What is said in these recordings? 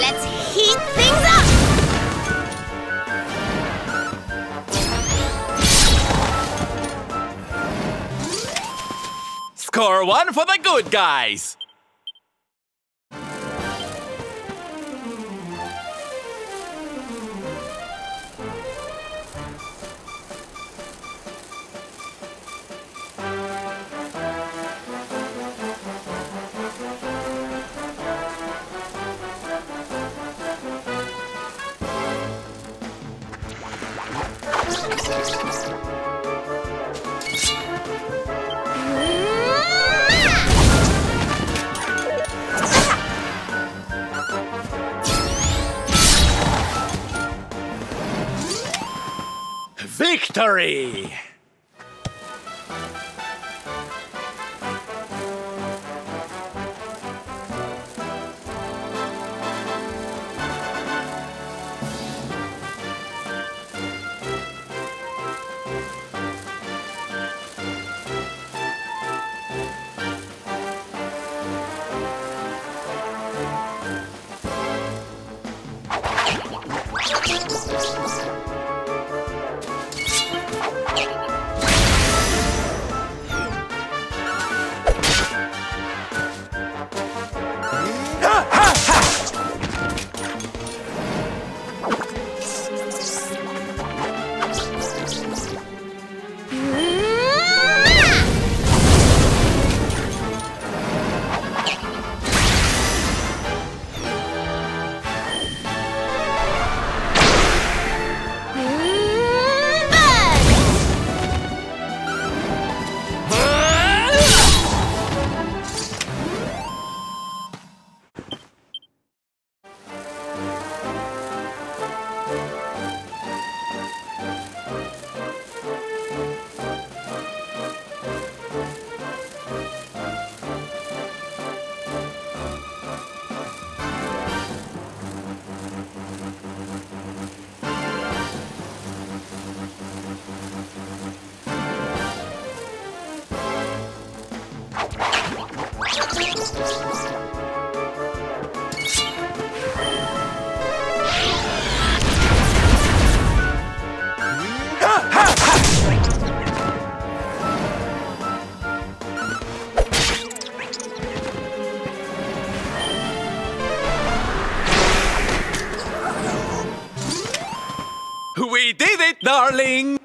Let's heat things up! Score one for the good guys! Victory! We did it, darling!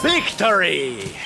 Victory!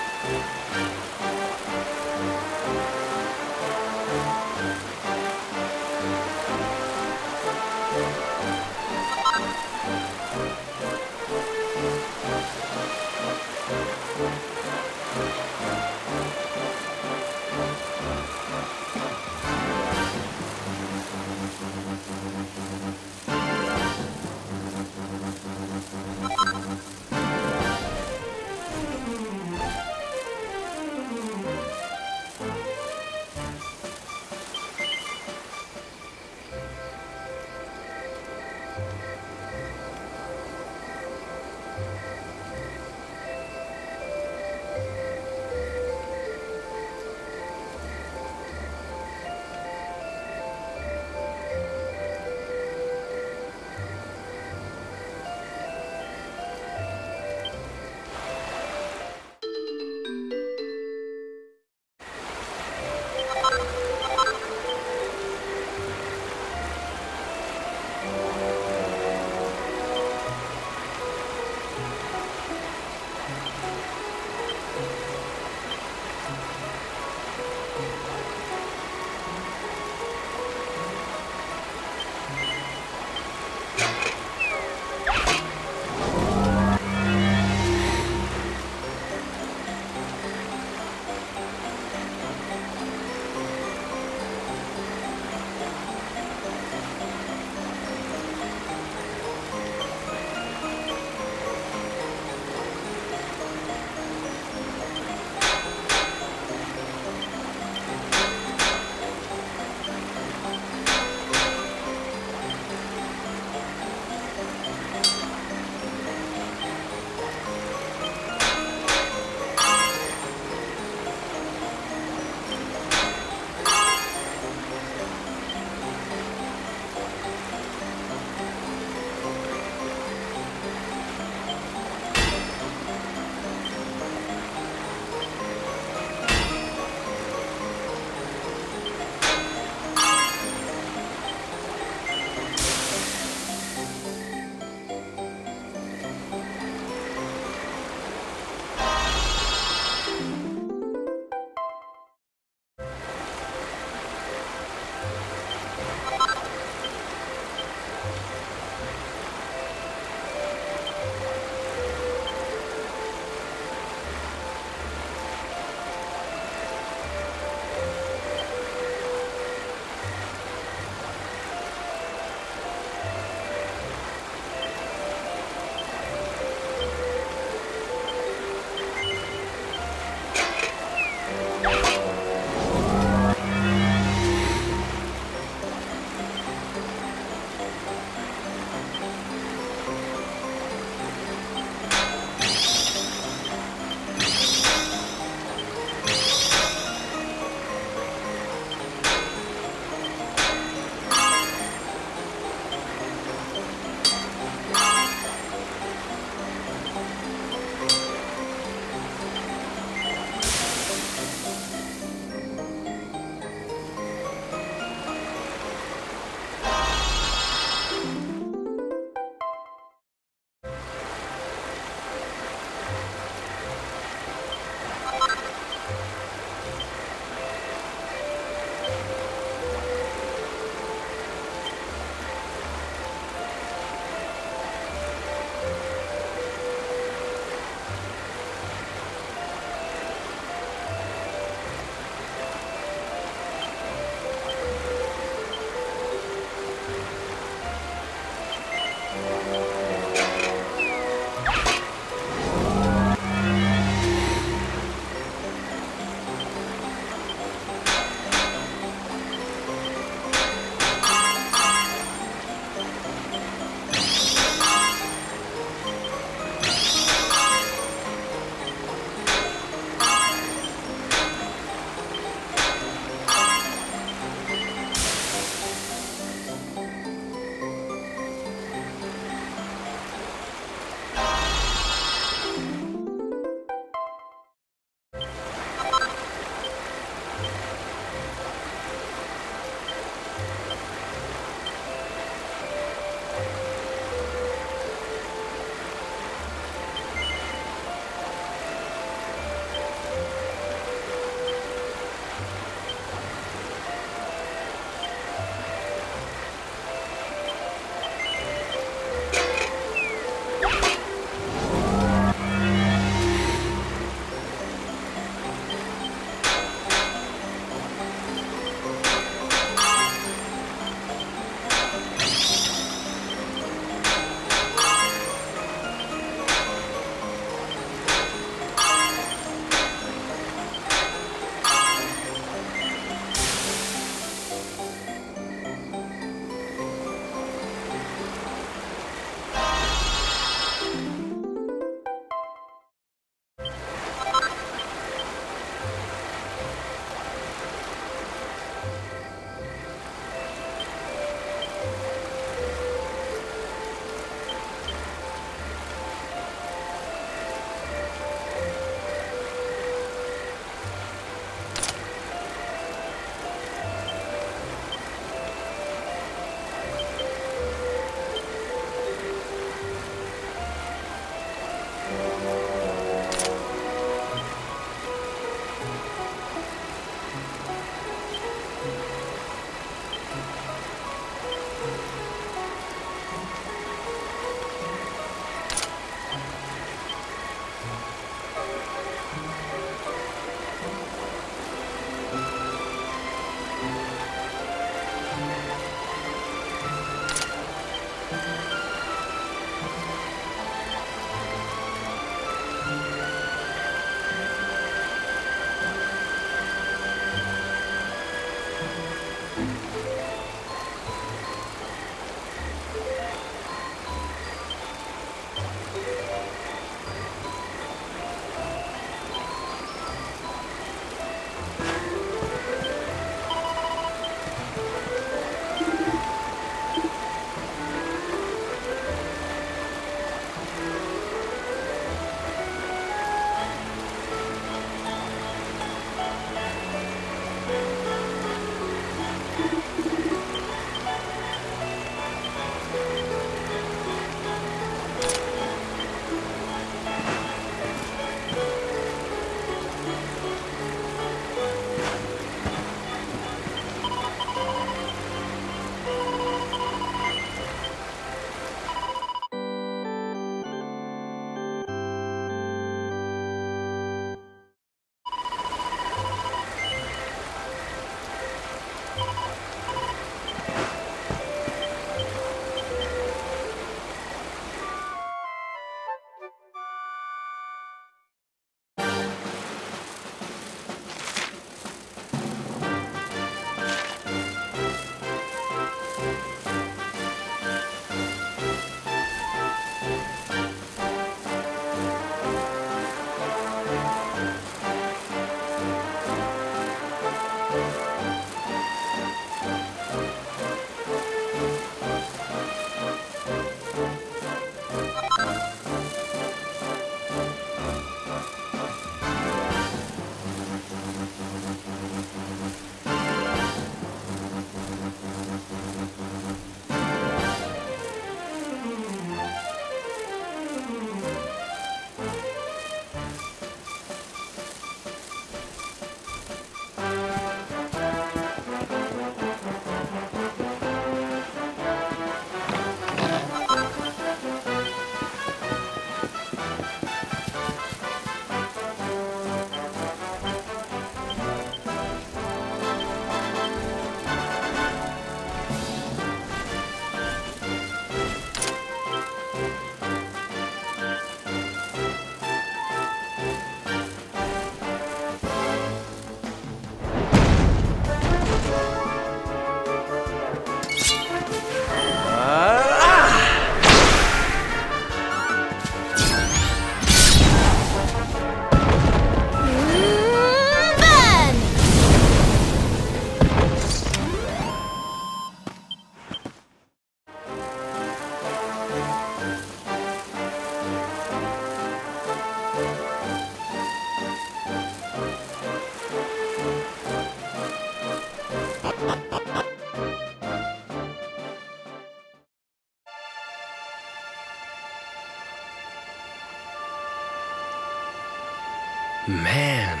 Man.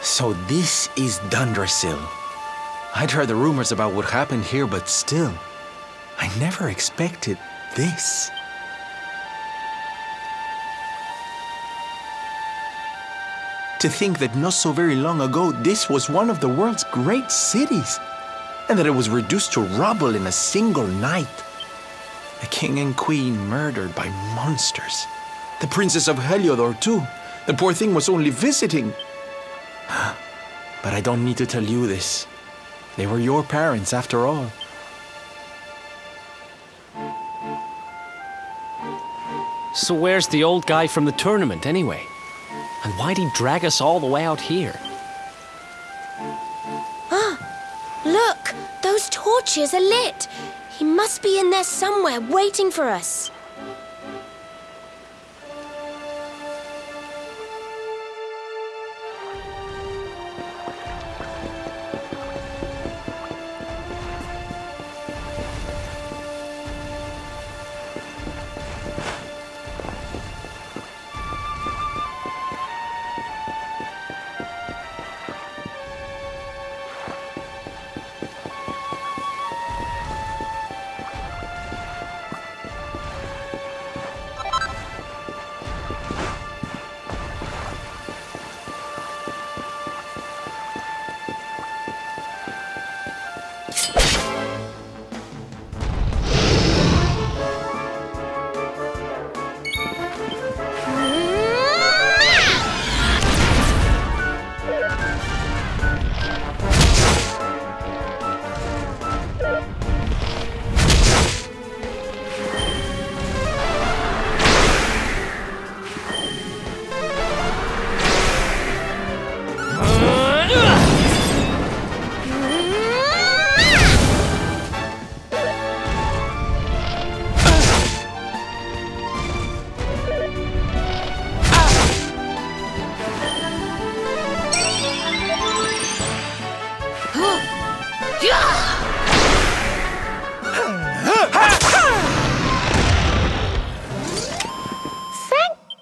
So this is Dundrasil. I'd heard the rumors about what happened here, but still, I never expected this. To think that not so very long ago, this was one of the world's great cities, and that it was reduced to rubble in a single night. The king and queen murdered by monsters. The princess of Heliodor, too. The poor thing was only visiting. But I don't need to tell you this. They were your parents, after all. So where's the old guy from the tournament, anyway? And why'd he drag us all the way out here? Look! Those torches are lit! He must be in there somewhere, waiting for us.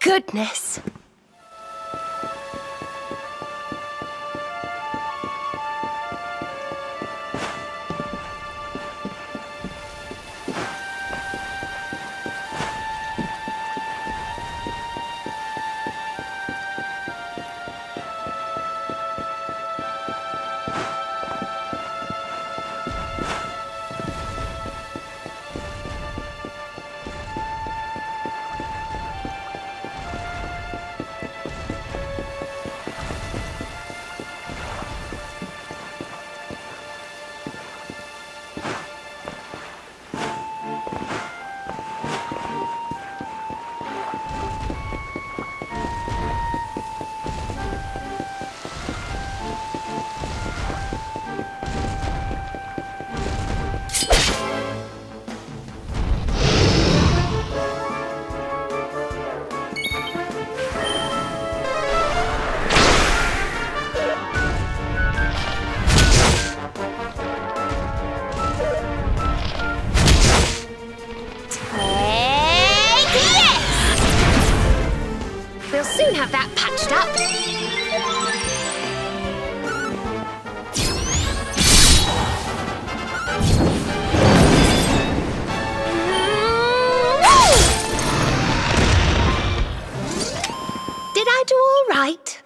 Goodness. Soon have that patched up. Did I do all right?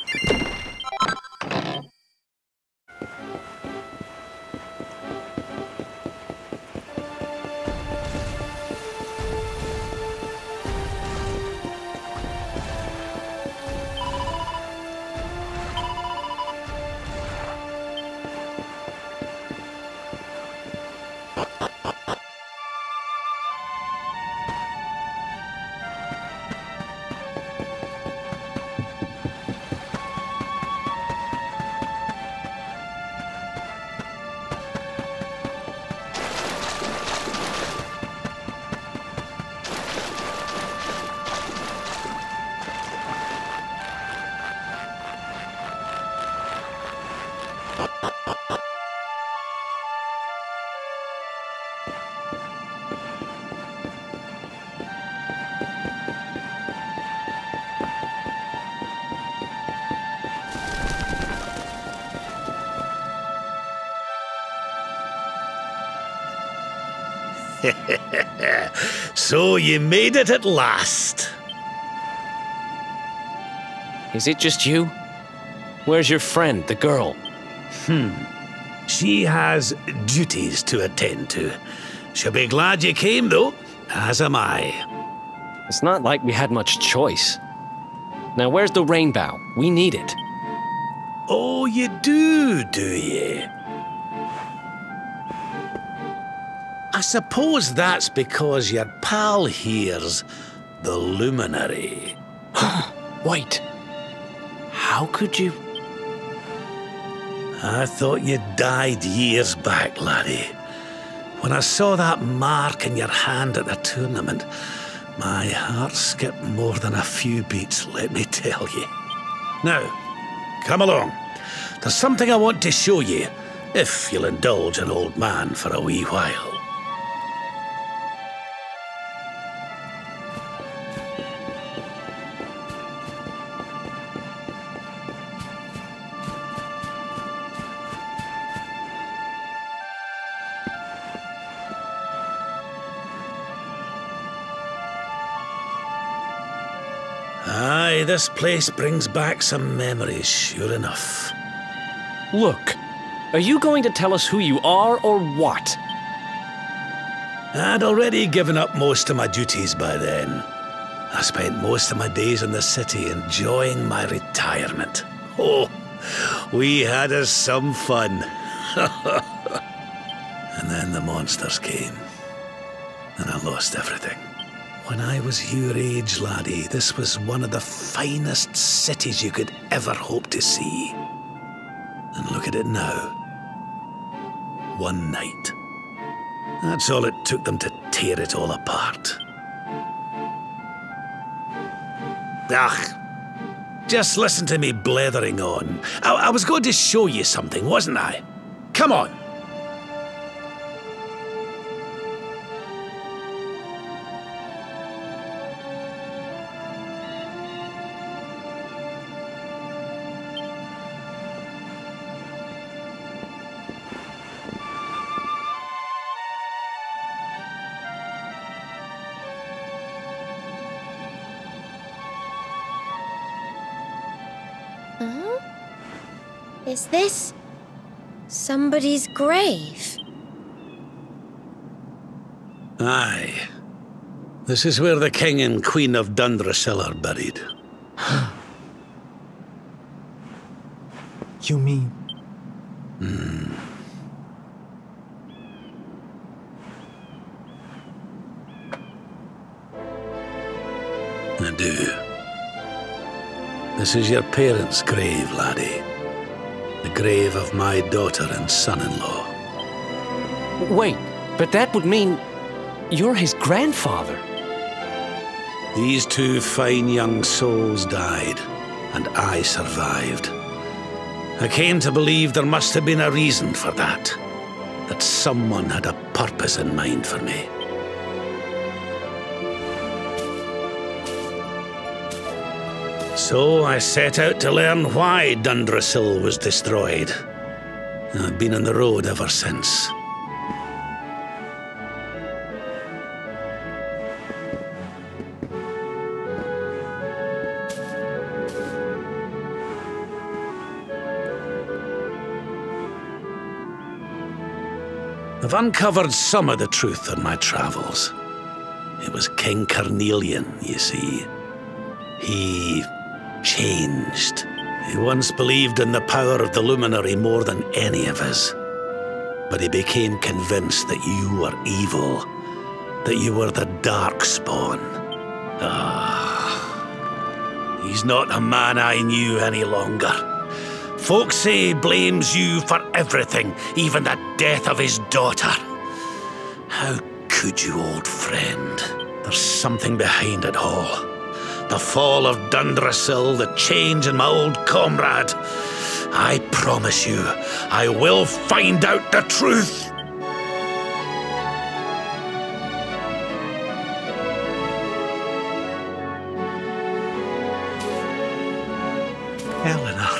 So you made it at last. Is it just you? Where's your friend, the girl? She has duties to attend to. She'll be glad you came, though, as am I. It's not like we had much choice. Now, where's the rainbow? We need it. Oh, you do you? I suppose that's because your pal here's the luminary. Wait. How could you? I thought you died years back, laddie. When I saw that mark in your hand at the tournament, my heart skipped more than a few beats, let me tell you. Now, come along. There's something I want to show you, if you'll indulge an old man for a wee while. Aye, this place brings back some memories, sure enough. Look, are you going to tell us who you are or what? I'd already given up most of my duties by then. I spent most of my days in the city enjoying my retirement. Oh, we had us some fun. And then the monsters came, and I lost everything. When I was your age, laddie, this was one of the finest cities you could ever hope to see. And look at it now. One night. That's all it took them to tear it all apart. Just listen to me blethering on. I was going to show you something, wasn't I? Come on. Is this somebody's grave? Aye. This is where the King and Queen of Dundrasil are buried. You mean? I do. This is your parents' grave, laddie. The grave of my daughter and son-in-law. Wait, but that would mean you're his grandfather. These two fine young souls died, and I survived. I came to believe there must have been a reason for that. That someone had a purpose in mind for me. So I set out to learn why Dundrasil was destroyed. I've been on the road ever since. I've uncovered some of the truth on my travels. It was King Carnelian, you see. He changed. He once believed in the power of the luminary more than any of us. But he became convinced that you were evil, that you were the Darkspawn. He's not a man I knew any longer. Folks say he blames you for everything, even the death of his daughter. How could you, old friend? There's something behind it all. The fall of Dundrasil, the change in my old comrade. I promise you, I will find out the truth. Eleanor,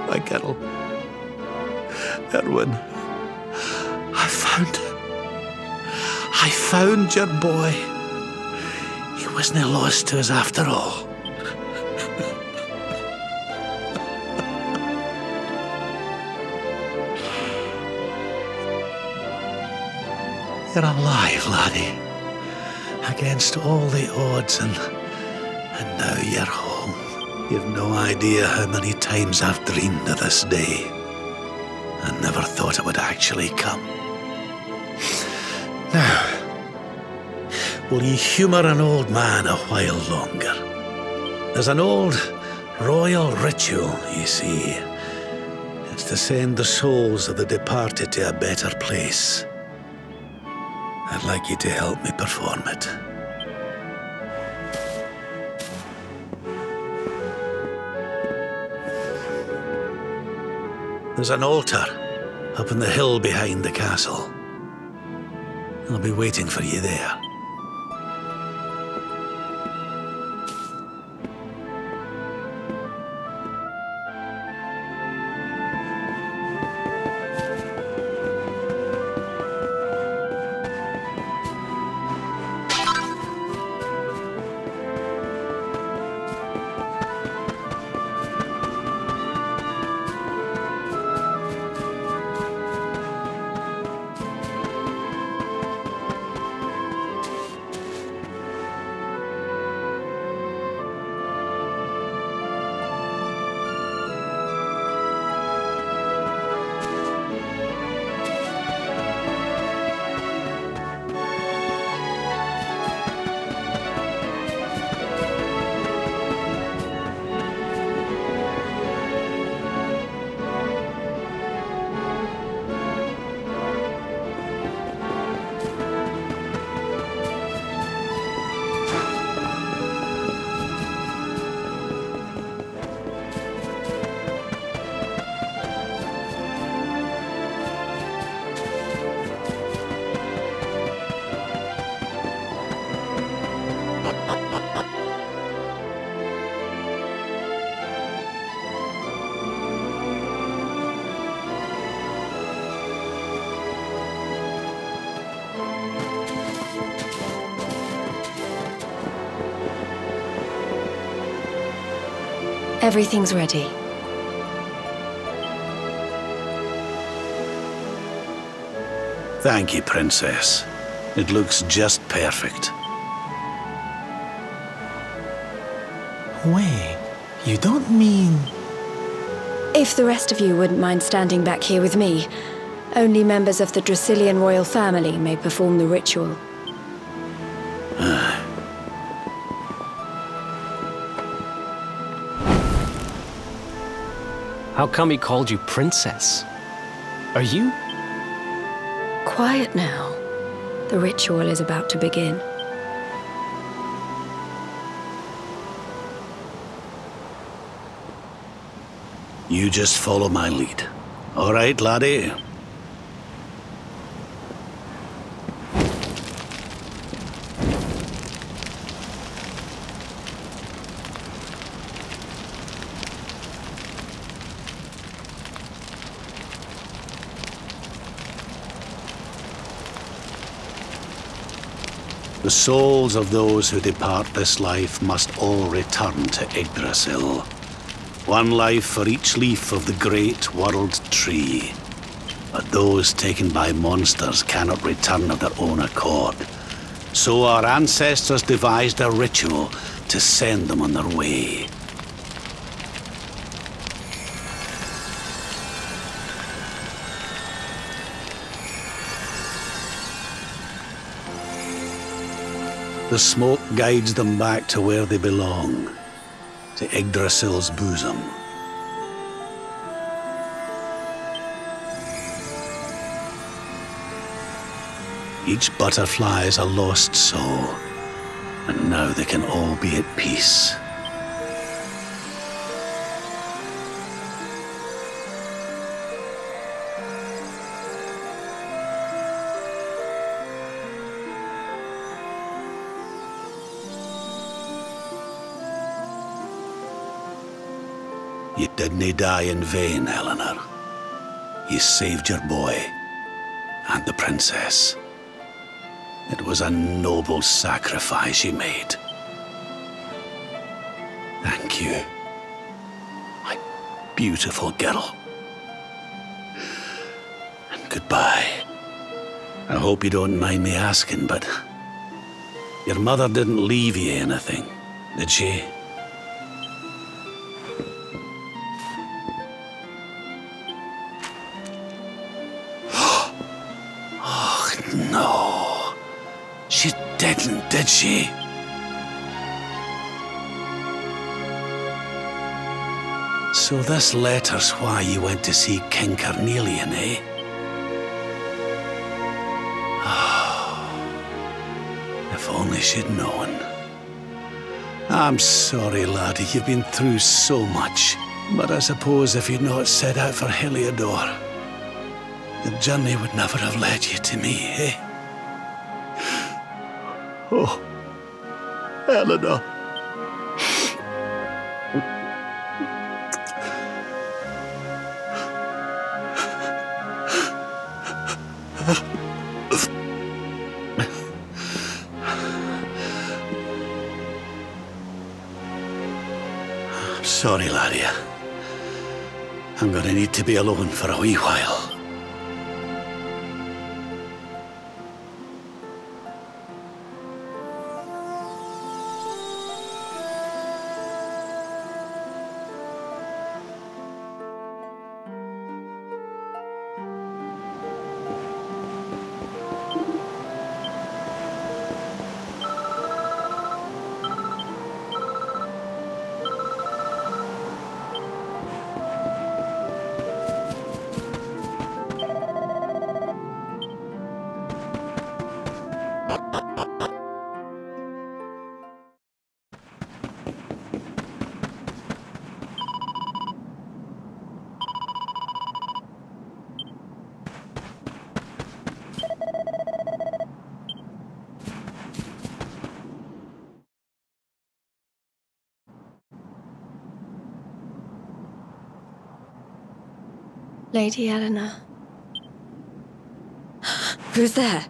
my girl. Erwin, I found him. I found your boy. He wasn't lost to us after all. You're alive, laddie. Against all the odds, and now you're home. You've no idea how many times I've dreamed of this day. I never thought it would actually come. Now, will you humour an old man a while longer? There's an old royal ritual, you see. It's to send the souls of the departed to a better place. I'd like you to help me perform it. There's an altar up on the hill behind the castle. I'll be waiting for you there. Everything's ready. Thank you, Princess. It looks just perfect. Wait, you don't mean... If the rest of you wouldn't mind standing back here with me, only members of the Dracilian royal family may perform the ritual. How come he called you princess? Are you? Quiet now. The ritual is about to begin. You just follow my lead. All right, laddie? The souls of those who depart this life must all return to Yggdrasil. One life for each leaf of the great world tree. But those taken by monsters cannot return of their own accord. So our ancestors devised a ritual to send them on their way. The smoke guides them back to where they belong, to Yggdrasil's bosom. Each butterfly is a lost soul, and now they can all be at peace. You didn't die in vain, Eleanor. You saved your boy and the princess. It was a noble sacrifice you made. Thank you, my beautiful girl. And goodbye. I hope you don't mind me asking, but your mother didn't leave you anything, did she? Oh, no. She didn't, did she? So this letter's why you went to see King Carnelian, eh? If only she'd known. I'm sorry, laddie, you've been through so much. But I suppose if you'd not set out for Heliodor, the journey would never have led you to me, eh? Oh, Eleanor. Sorry, laddie. I'm gonna need to be alone for a wee while. Lady Eleanor. Who's there?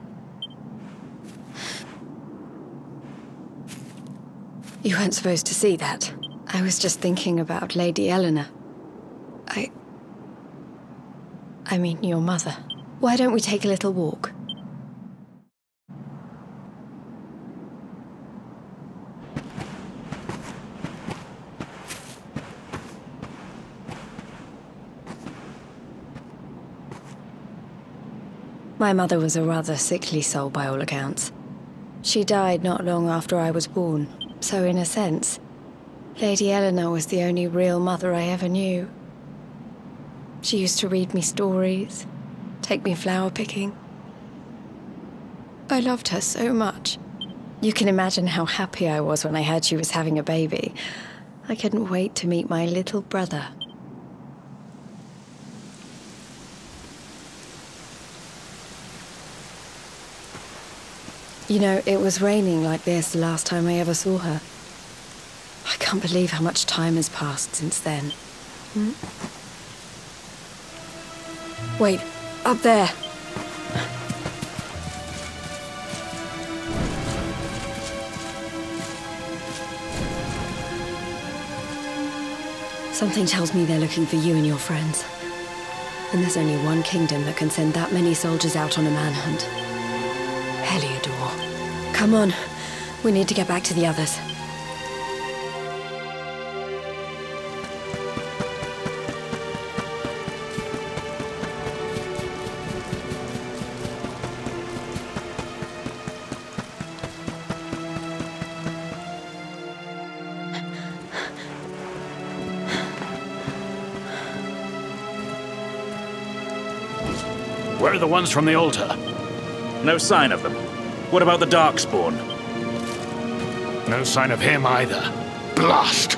You weren't supposed to see that. I was just thinking about Lady Eleanor. I mean, your mother. Why don't we take a little walk? My mother was a rather sickly soul by all accounts. She died not long after I was born, so in a sense, Lady Eleanor was the only real mother I ever knew. She used to read me stories, take me flower picking. I loved her so much. You can imagine how happy I was when I heard she was having a baby. I couldn't wait to meet my little brother. You know, it was raining like this the last time I ever saw her. I can't believe how much time has passed since then. Wait, up there! Something tells me they're looking for you and your friends. And there's only one kingdom that can send that many soldiers out on a manhunt. Heliodor. Come on, we need to get back to the others. Where are the ones from the altar? No sign of them. What about the Darkspawn? No sign of him either. Blast!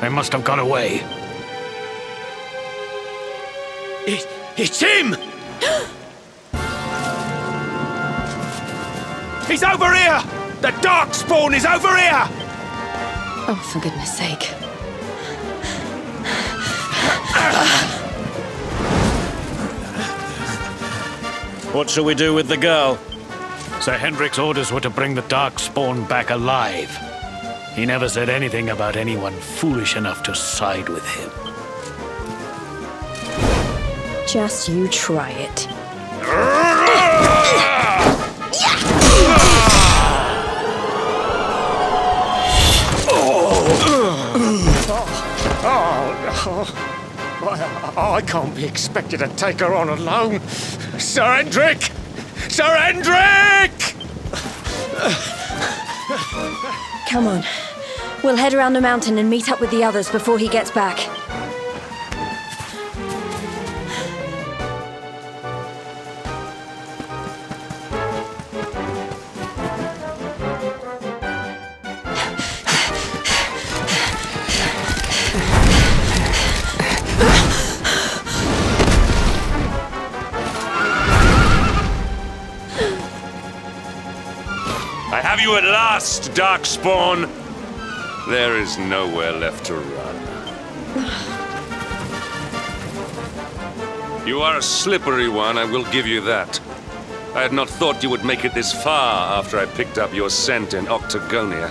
They must have gone away. It's him! He's over here! The Darkspawn is over here! Oh, for goodness sake. What shall we do with the girl? Ser Hendrik's orders were to bring the Darkspawn back alive. He never said anything about anyone foolish enough to side with him. Just you try it. I can't be expected to take her on alone. Ser Hendrik! Ser Hendrik! Come on. We'll head around the mountain and meet up with the others before he gets back. I have you at last, Darkspawn! There is nowhere left to run. You are a slippery one, I will give you that. I had not thought you would make it this far after I picked up your scent in Octagonia.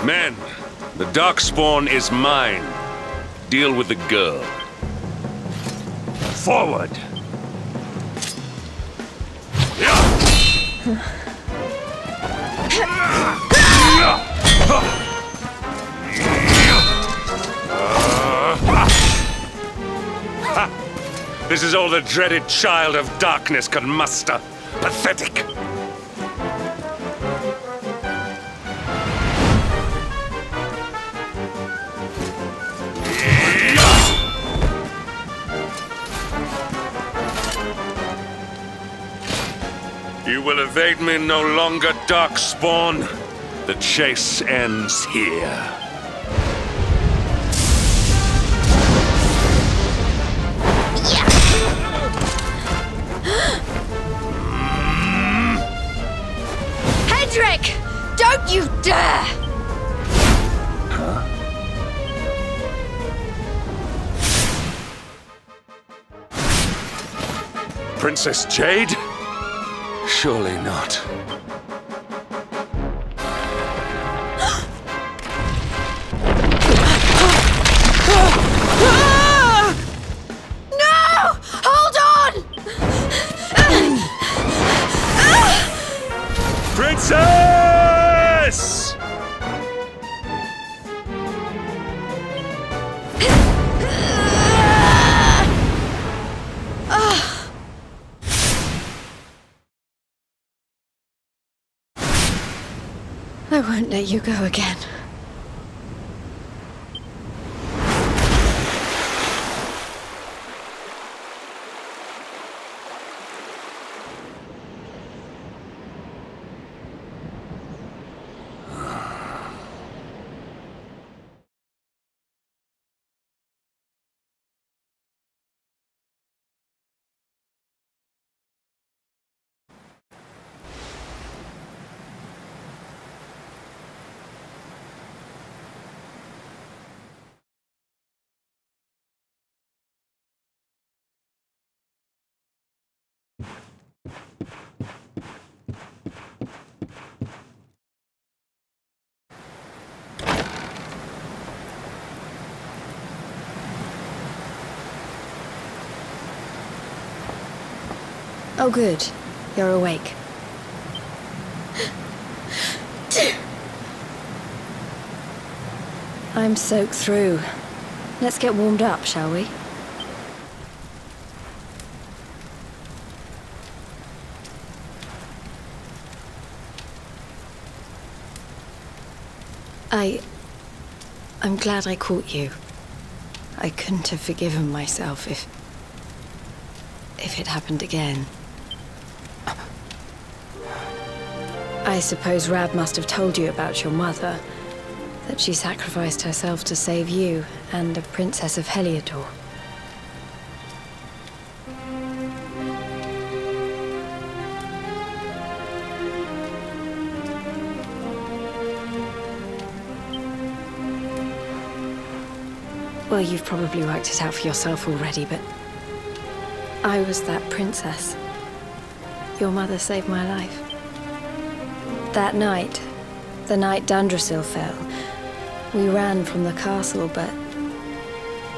Men, the Darkspawn is mine. Deal with the girl. Forward! This is all the dreaded child of darkness could muster. Pathetic! You will evade me no longer, Darkspawn. The chase ends here. Erdrick! Don't you dare! Huh? Princess Jade? Surely not. No! Hold on! Princess! I won't let you go again. Oh, good. You're awake. I'm soaked through. Let's get warmed up, shall we? I'm glad I caught you. I couldn't have forgiven myself if it happened again. I suppose Rab must have told you about your mother, that she sacrificed herself to save you and the Princess of Heliodor. Well, you've probably worked it out for yourself already, but I was that princess. Your mother saved my life. That night, the night Dundrasil fell, we ran from the castle, but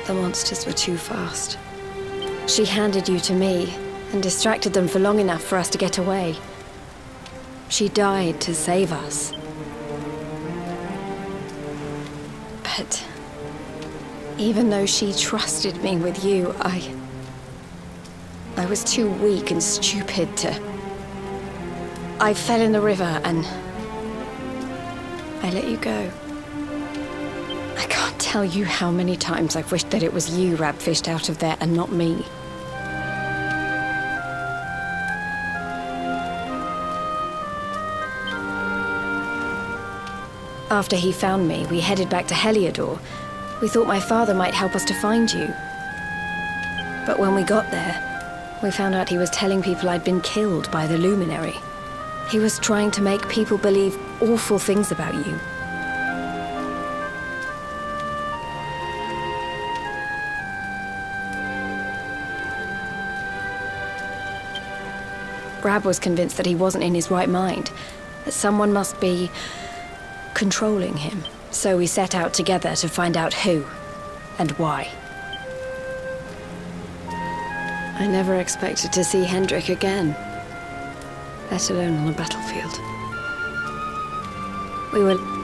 the monsters were too fast. She handed you to me and distracted them for long enough for us to get away. She died to save us. But even though she trusted me with you, I was too weak and stupid to... I fell in the river and I let you go. I can't tell you how many times I've wished that it was you Rab fished out of there and not me. After he found me, we headed back to Heliodor. We thought my father might help us to find you. But when we got there, we found out he was telling people I'd been killed by the Luminary. He was trying to make people believe awful things about you. Rab was convinced that he wasn't in his right mind, that someone must be controlling him. So we set out together to find out who and why. I never expected to see Hendrik again, let alone on the battlefield. We were...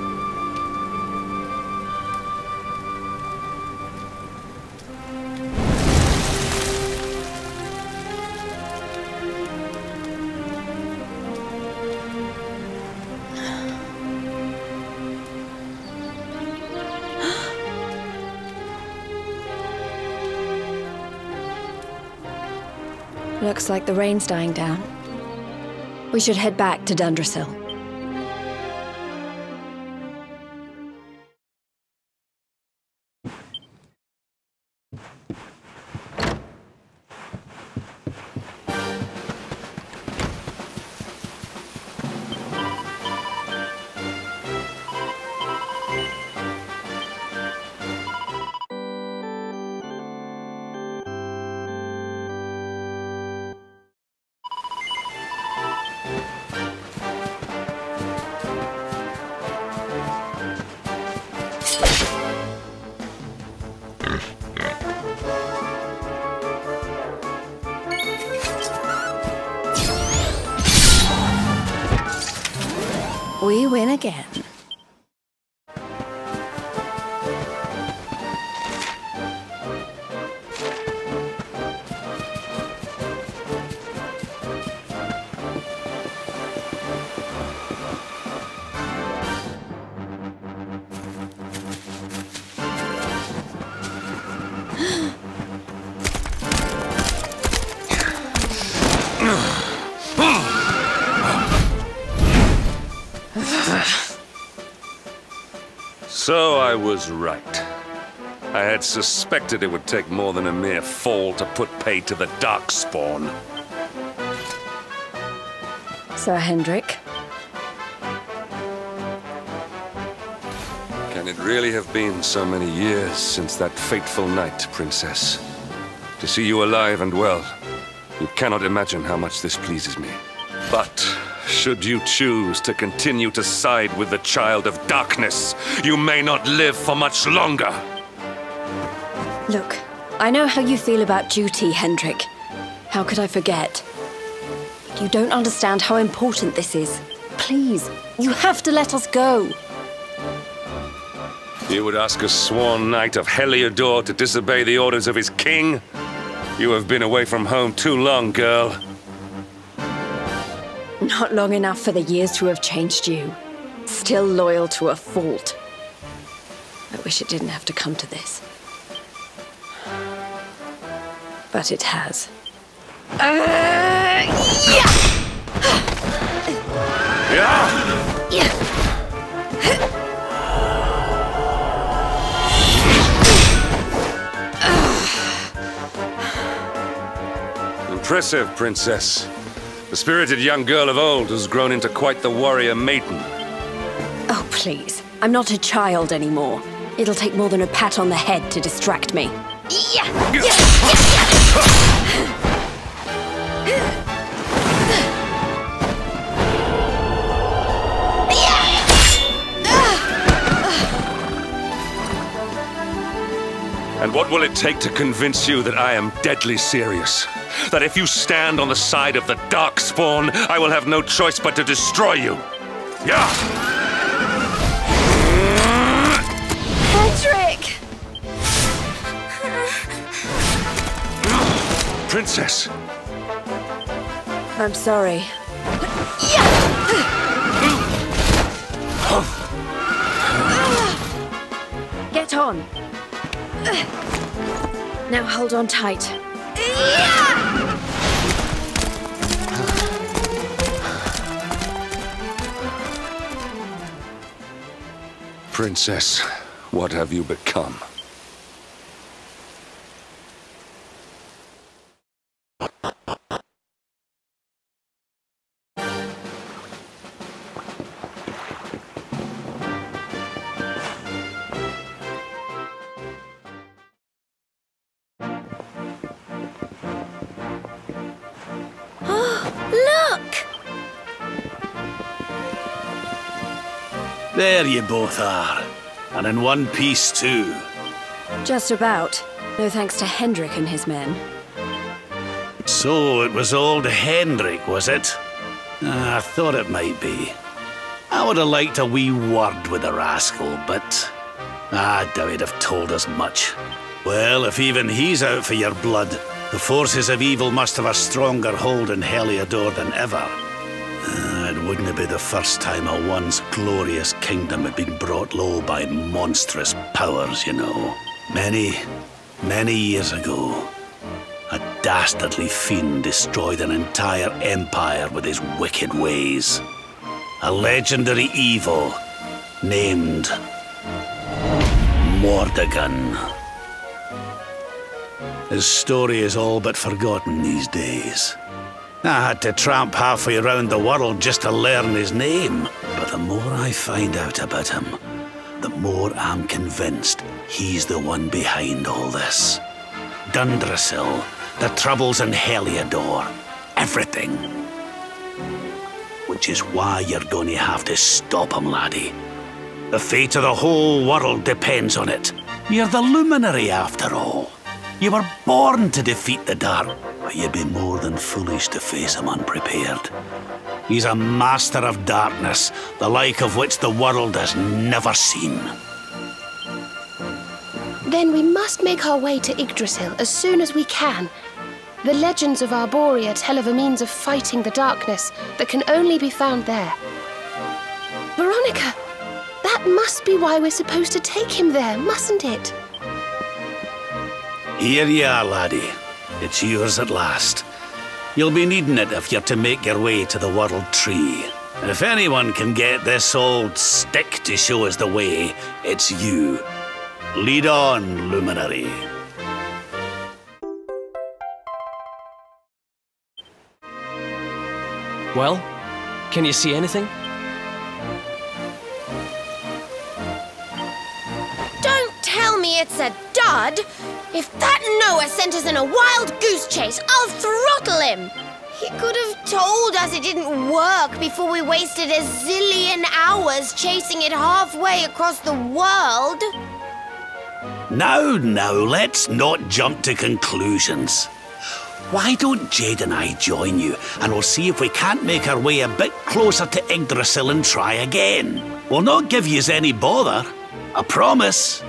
Looks like the rain's dying down. We should head back to Dundrasil. We win again. So I was right. I had suspected it would take more than a mere fall to put pay to the Darkspawn. Ser Hendrik. Can it really have been so many years since that fateful night, Princess? To see you alive and well, you cannot imagine how much this pleases me. But should you choose to continue to side with the Child of Darkness, you may not live for much longer. Look, I know how you feel about duty, Hendrik. How could I forget? You don't understand how important this is. Please, you have to let us go. You would ask a sworn knight of Heliodor to disobey the orders of his king? You have been away from home too long, girl. Not long enough for the years to have changed you. Still loyal to a fault. I wish it didn't have to come to this. But it has. Impressive, Princess. The spirited young girl of old has grown into quite the warrior maiden. Oh, please. I'm not a child anymore. It'll take more than a pat on the head to distract me. And what will it take to convince you that I am deadly serious? That if you stand on the side of the Darkspawn, I will have no choice but to destroy you? Yeah! Erdrick! Princess! I'm sorry. Get on. Now hold on tight. Princess, what have you become? There you both are. And in one piece, too. Just about. No thanks to Hendrik and his men. So it was old Hendrik, was it? I thought it might be. I would have liked a wee word with the rascal, but I doubt he'd have told us much. Well, if even he's out for your blood, the forces of evil must have a stronger hold in Heliodor than ever. It wouldn't be the first time a once glorious kingdom had been brought low by monstrous powers, you know. Many years ago, a dastardly fiend destroyed an entire empire with his wicked ways. A legendary evil named Mordegon. His story is all but forgotten these days. I had to tramp halfway around the world just to learn his name. But the more I find out about him, the more I'm convinced he's the one behind all this. Dundrasil, the troubles in Heliodor, everything. Which is why you're going to have to stop him, laddie. The fate of the whole world depends on it. You're the luminary, after all. You were born to defeat the dark, but you'd be more than foolish to face him unprepared. He's a master of darkness, the like of which the world has never seen. Then we must make our way to Yggdrasil as soon as we can. The legends of Arborea tell of a means of fighting the darkness that can only be found there. Veronica, that must be why we're supposed to take him there, mustn't it? Here you are, laddie. It's yours at last. You'll be needing it if you're to make your way to the World Tree. If anyone can get this old stick to show us the way, it's you. Lead on, luminary. Well, can you see anything? Don't tell me it's a dud! If that Noah sent us in a wild goose chase, I'll throttle him! He could have told us it didn't work before we wasted a zillion hours chasing it halfway across the world. Now, let's not jump to conclusions. Why don't Jade and I join you, and we'll see if we can't make our way a bit closer to Yggdrasil and try again. We'll not give yous any bother, I promise.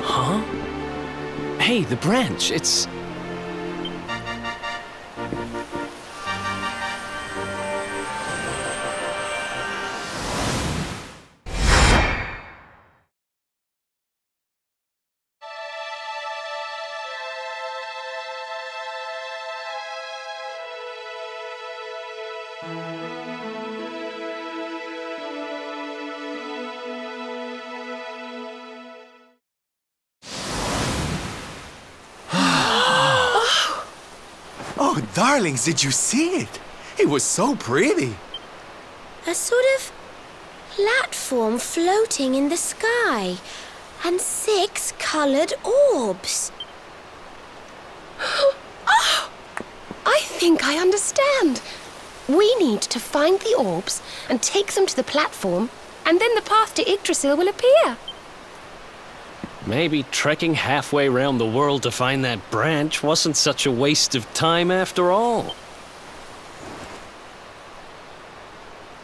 Huh? Hey, the branch, it's... Oh, darlings, did you see it? It was so pretty. A sort of platform floating in the sky, and 6 colored orbs. Oh, I think I understand. We need to find the orbs and take them to the platform, and then the path to Yggdrasil will appear. Maybe trekking halfway around the world to find that branch wasn't such a waste of time after all.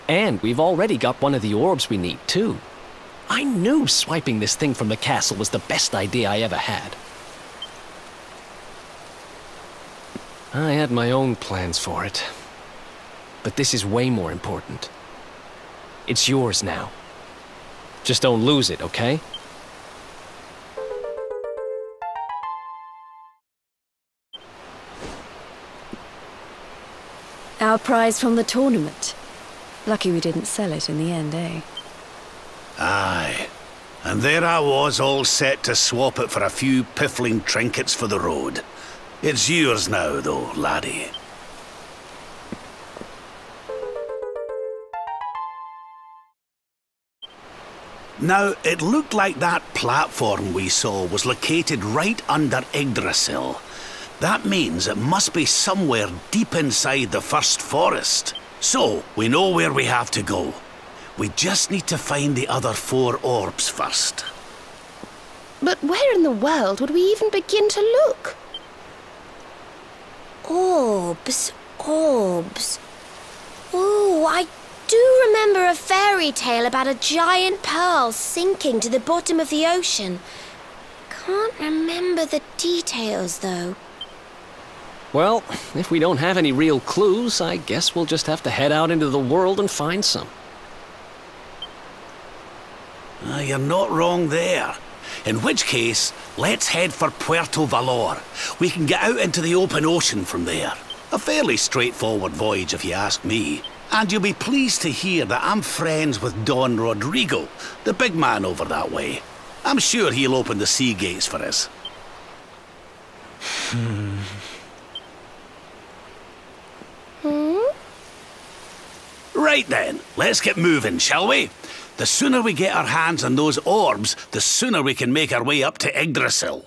And we've already got one of the orbs we need, too. I knew swiping this thing from the castle was the best idea I ever had. I had my own plans for it. But this is way more important. It's yours now. Just don't lose it, okay? Our prize from the tournament. Lucky we didn't sell it in the end, eh? Aye. And there I was, all set to swap it for a few piffling trinkets for the road. It's yours now, though, laddie. Now, it looked like that platform we saw was located right under Yggdrasil. That means it must be somewhere deep inside the first forest. So, we know where we have to go. We just need to find the other 4 orbs first. But where in the world would we even begin to look? Orbs, orbs. Oh, I do remember a fairy tale about a giant pearl sinking to the bottom of the ocean. Can't remember the details, though. Well, if we don't have any real clues, I guess we'll just have to head out into the world and find some. You're not wrong there. In which case, let's head for Puerto Valor. We can get out into the open ocean from there. A fairly straightforward voyage, if you ask me. And you'll be pleased to hear that I'm friends with Don Rodrigo, the big man over that way. I'm sure he'll open the sea gates for us. Right then, let's get moving, shall we? The sooner we get our hands on those orbs, the sooner we can make our way up to Yggdrasil.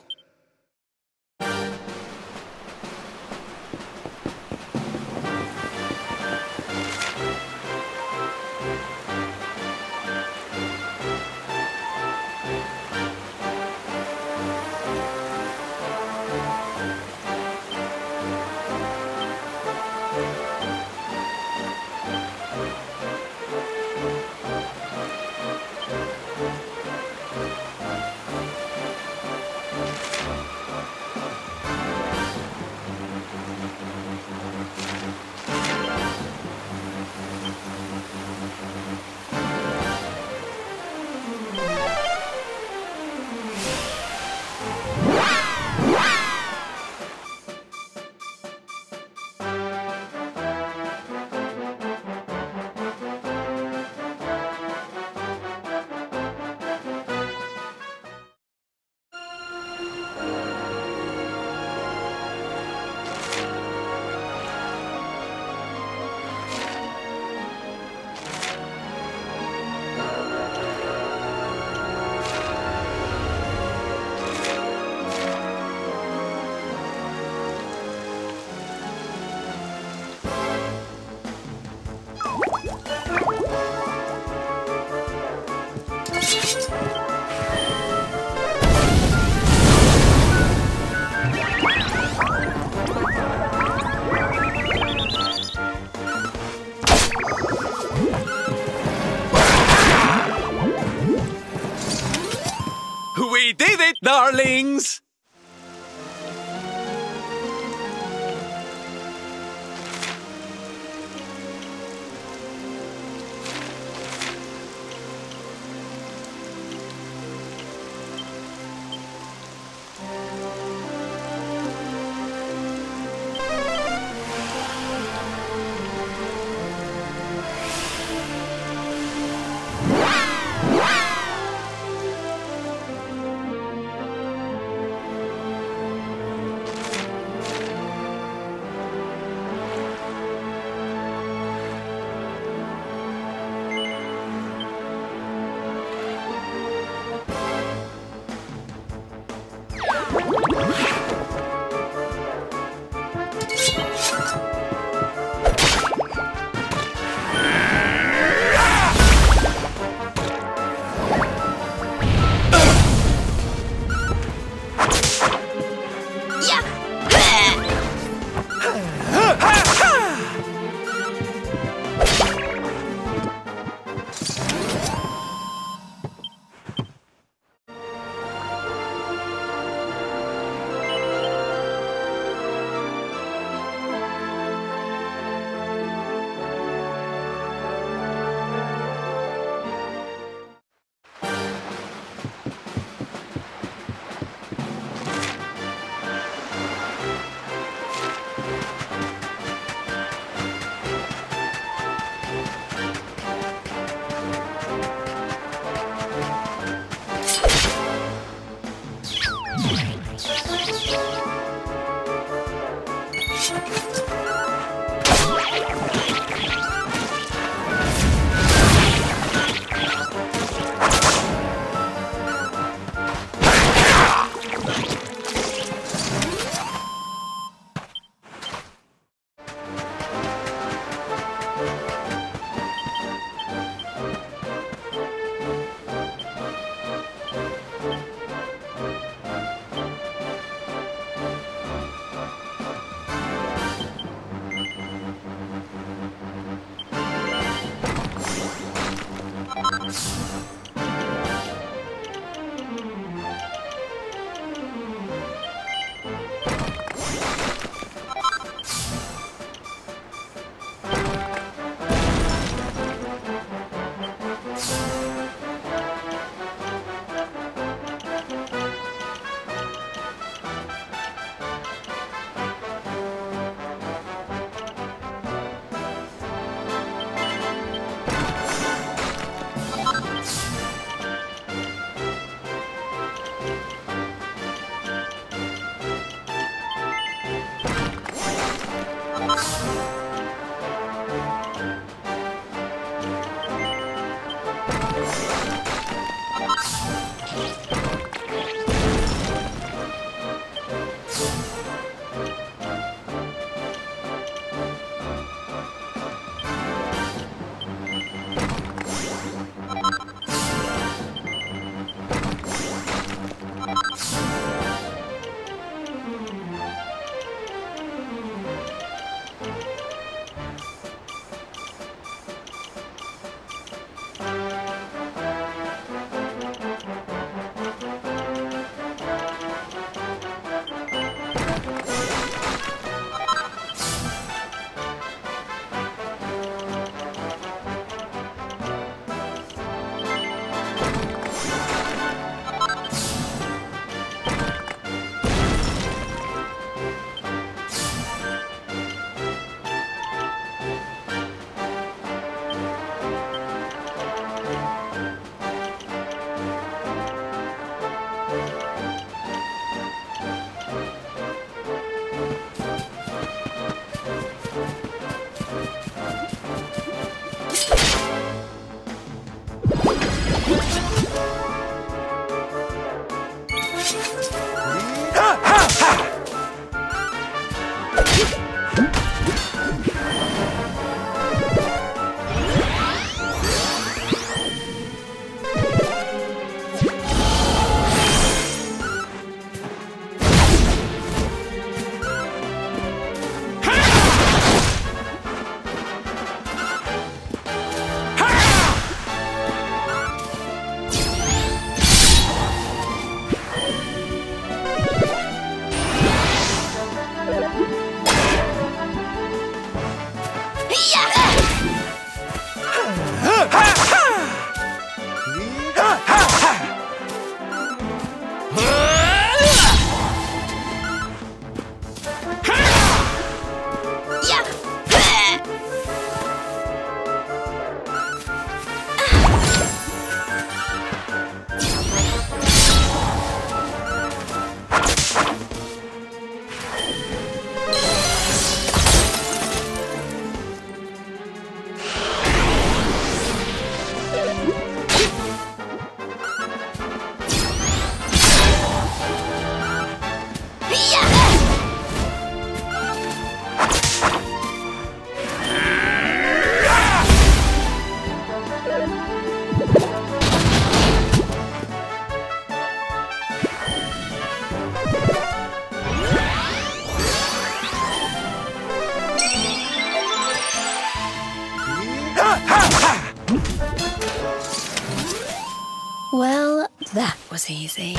darlings! Well, that was easy.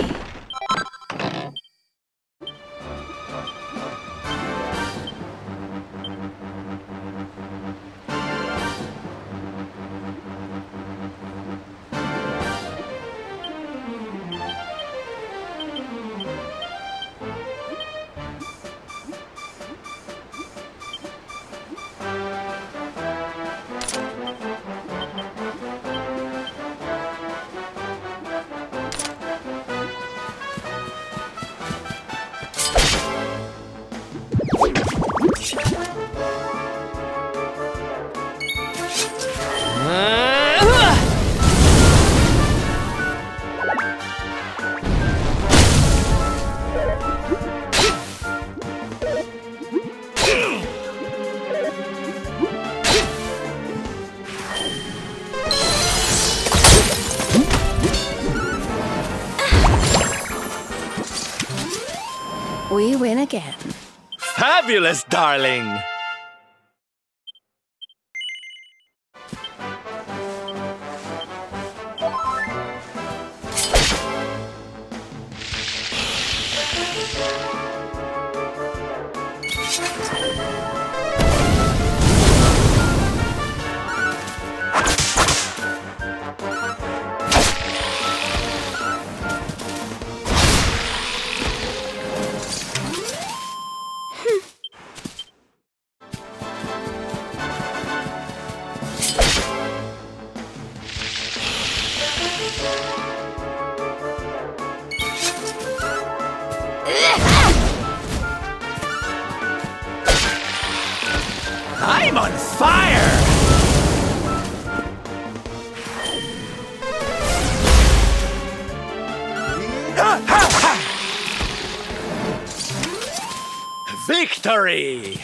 We win again. Fabulous, darling! I'm on fire! Victory!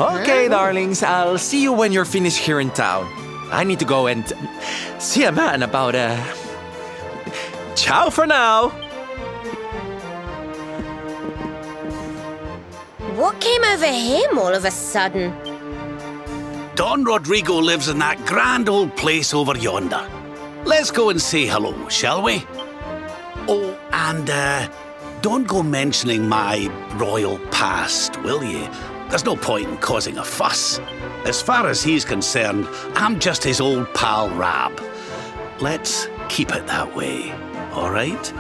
Okay, darlings, I'll see you when you're finished here in town. I need to go and see a man about ciao for now! What came over him all of a sudden? Don Rodrigo lives in that grand old place over yonder. Let's go and say hello, shall we? Oh, and don't go mentioning my royal past, will you? There's no point in causing a fuss. As far as he's concerned, I'm just his old pal Rab. Let's keep it that way, all right?